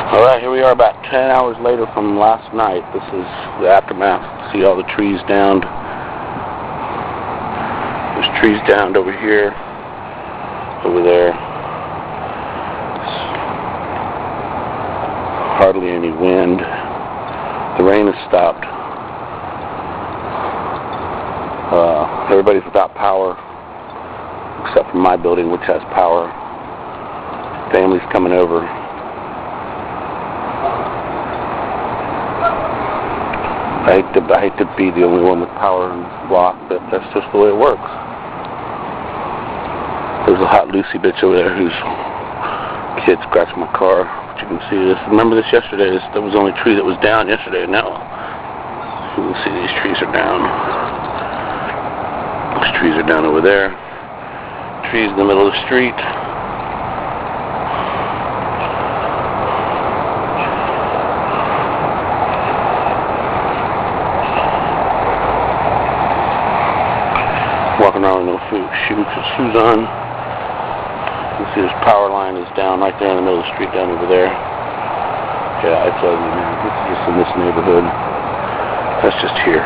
Alright, here we are about 10 hours later from last night. This is the aftermath. See all the trees downed. There's trees downed over here, over there. Hardly any wind. The rain has stopped. Everybody's without power, except for my building, which has power. Families coming over. I hate to be the only one with power in this block, but that's just the way it works. There's a hot Lucy bitch over there whose kid scratched my car. But you can see this. Remember this yesterday? That was the only tree that was down yesterday. Now you can see these trees are down. These trees are down over there. Trees in the middle of the street. Walking around with no shoes on. You can see this power line is down right there in the middle of the street down over there. Yeah, it's ugly, man. This is just in this neighborhood. That's just here.